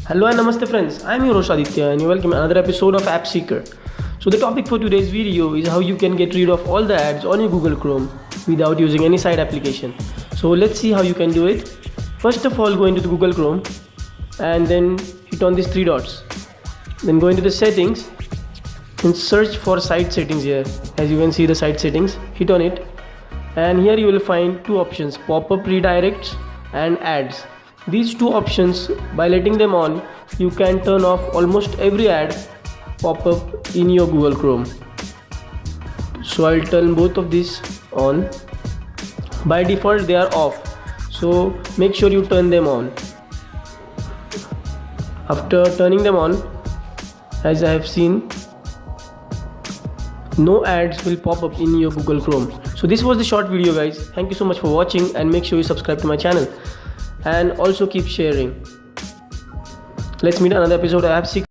Hello and namaste friends, I am your host Aditya and you welcome another episode of App Seeker. So the topic for today's video is how you can get rid of all the ads on your Google Chrome without using any side application. So let's see how you can do it. First of all, go into the Google Chrome and then hit on these three dots. Then go into the settings and search for site settings here. As you can see the site settings, hit on it and here you will find two options, pop-up redirects and ads. These two options, by letting them on, you can turn off almost every ad pop up in your Google Chrome. So I'll turn both of these on. By default they are off, so make sure you turn them on. After turning them on, as I have seen, no ads will pop up in your Google Chrome. So this was the short video guys. Thank you so much for watching and make sure you subscribe to my channel and also keep sharing. Let's meet another episode of App Seeker.